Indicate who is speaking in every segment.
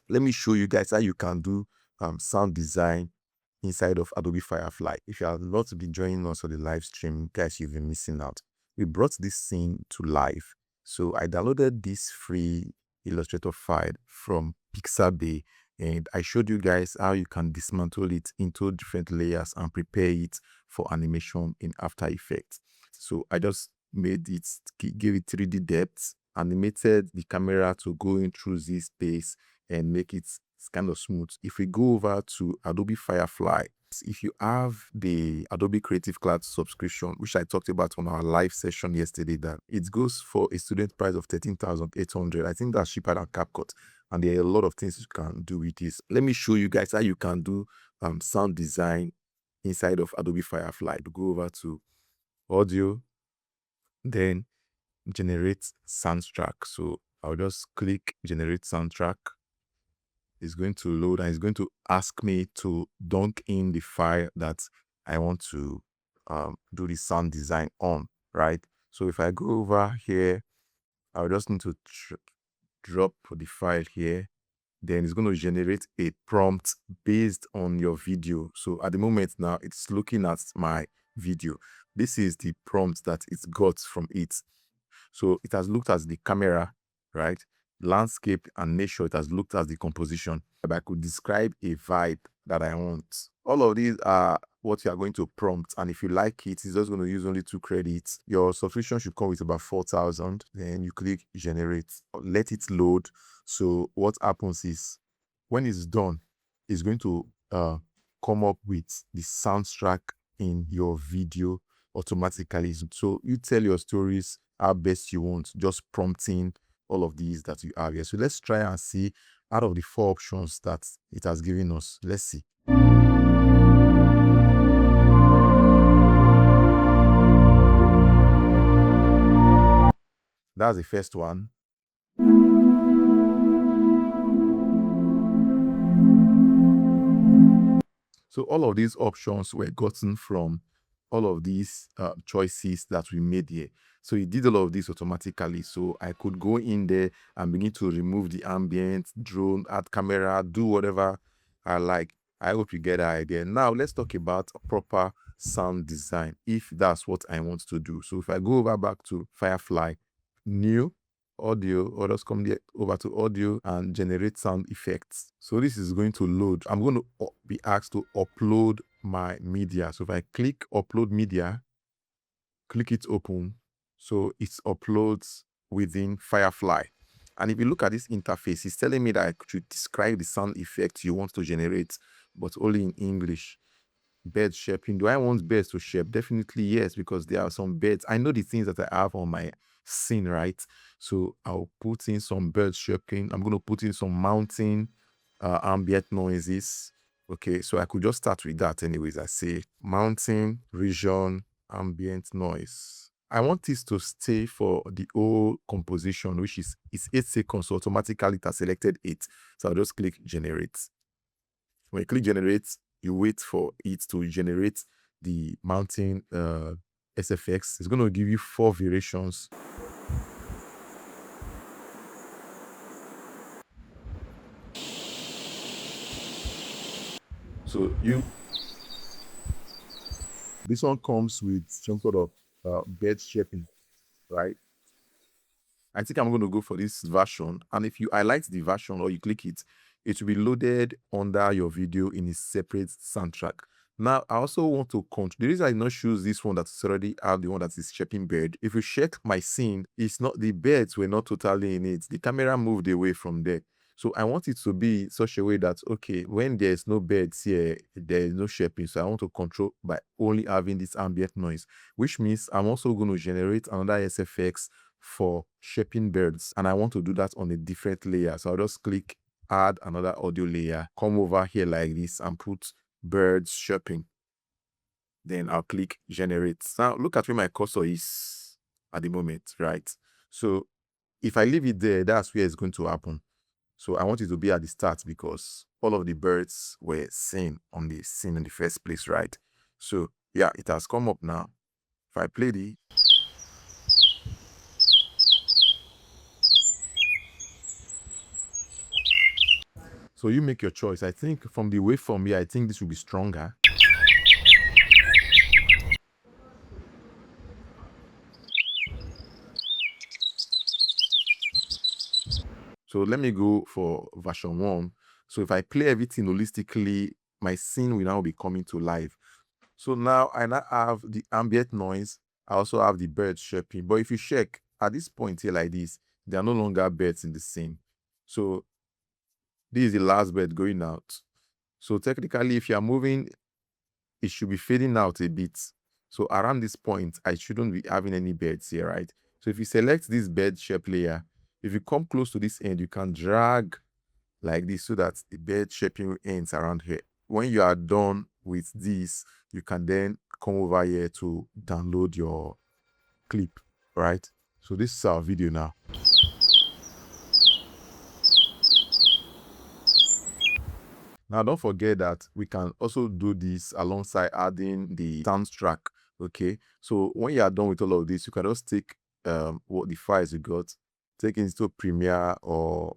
Speaker 1: Let me show you guys how you can do sound design inside of Adobe Firefly. If you have not been joining us on the live stream, guys, you've been missing out. We brought this scene to life. So I downloaded this free Illustrator file from Pixabay, and I showed you guys how you can dismantle it into different layers and prepare it for animation in After Effects. So I just made it, gave it 3D depth, animated the camera to go in through this space and make it kind of smooth. If we go over to Adobe Firefly, if you have the Adobe Creative Cloud subscription, which I talked about on our live session yesterday, that it goes for a student price of 13,800. I think that's cheaper than CapCut, and there are a lot of things you can do with this. Let me show you guys how you can do sound design inside of Adobe Firefly. To go over to audio, then generate soundtrack. So I'll just click generate soundtrack. It's going to load and it's going to ask me to dunk in the file that I want to do the sound design on, right? So if I go over here, I'll just need to drop the file here. Then it's going to generate a prompt based on your video. So at the moment now, it's looking at my video. This is the prompt that it's got from it. So it has looked at the camera, right? Landscape and nature. It has looked at the composition. I could describe a vibe that I want. All of these are what you are going to prompt, and if you like it, it's just going to use only 2 credits. Your subscription should come with about 4,000. Then you click generate, let it load. So what happens is, when it's done, it's going to come up with the soundtrack in your video automatically. So you tell your stories how best you want, just prompting all of these that you have here. So let's try and see out of the 4 options that it has given us. Let's see. That's the first one. So all of these options were gotten from all of these choices that we made here. So it did all of this automatically. So I could go in there and begin to remove the ambient, drone, add camera, do whatever I like. I hope you get the idea. Now let's talk about proper sound design, if that's what I want to do. So if I go over back to Firefly, new, audio, or just come there over to audio and generate sound effects. So this is going to load. I'm going to be asked to upload my media. So if I click upload media, click it open. So it uploads within Firefly. And if you look at this interface, it's telling me that I should describe the sound effect you want to generate, but only in English. Bed shaping. Do I want beds to shape? Definitely yes, because there are some beds. I know the things that I have on my scene, right? So I'll put in some bird shaping. I'm going to put in some mountain ambient noises. Okay, so I could just start with that anyways. I say mountain region ambient noise. I want this to stay for the whole composition, which is 8 seconds. So automatically it has selected 8. So I'll just click generate. When you click generate, you wait for it to generate the mountain SFX. It's going to give you 4 variations. So this one comes with some sort of bed shaping, right? I think I'm going to go for this version. And if you highlight the version or you click it, it will be loaded under your video in a separate soundtrack. Now, I also want to control. The reason I did not choose this one that's already have the one that is shaping bird. If you check my scene, it's not, the birds were not totally in it. The camera moved away from there. So I want it to be such a way that, okay, when there's no birds here, there is no shaping. So I want to control by only having this ambient noise, which means I'm also going to generate another SFX for shaping birds, and I want to do that on a different layer. So I'll just click add another audio layer, come over here like this and put birds shaping. Then I'll click generate. Now look at where my cursor is at the moment, right? So if I leave it there, that's where it's going to happen. So I want it to be at the start because all of the birds were seen on the scene in the first place, right? So yeah, it has come up now. If I play the So you make your choice. I think from the waveform here, I think this will be stronger. So let me go for version 1. So if I play everything holistically, my scene will now be coming to life. So now I now have the ambient noise. I also have the birds chirping. But if you check at this point here like this, there are no longer birds in the scene. So this is the last bird going out. So technically, if you are moving, it should be fading out a bit. So around this point, I shouldn't be having any birds here, right? So if you select this bird shape layer, if you come close to this end, you can drag like this so that the bird shaping ends around here. When you are done with this, you can then come over here to download your clip, right? So this is our video now. Now, don't forget that we can also do this alongside adding the soundtrack. Okay, so when you are done with all of this, you can just take what the files you got, take it into Premiere or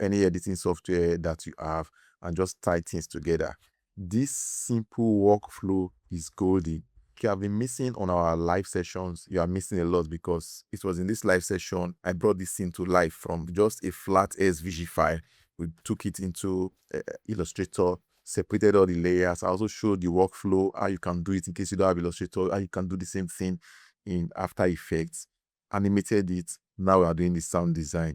Speaker 1: any editing software that you have, and just tie things together. This simple workflow is golden. If you have been missing on our live sessions, you are missing a lot, because it was in this live session I brought this scene to life from just a flat SVG file. We took it into Illustrator, separated all the layers. I also showed the workflow, how you can do it in case you don't have Illustrator, how you can do the same thing in After Effects, animated it. Now we are doing the sound design.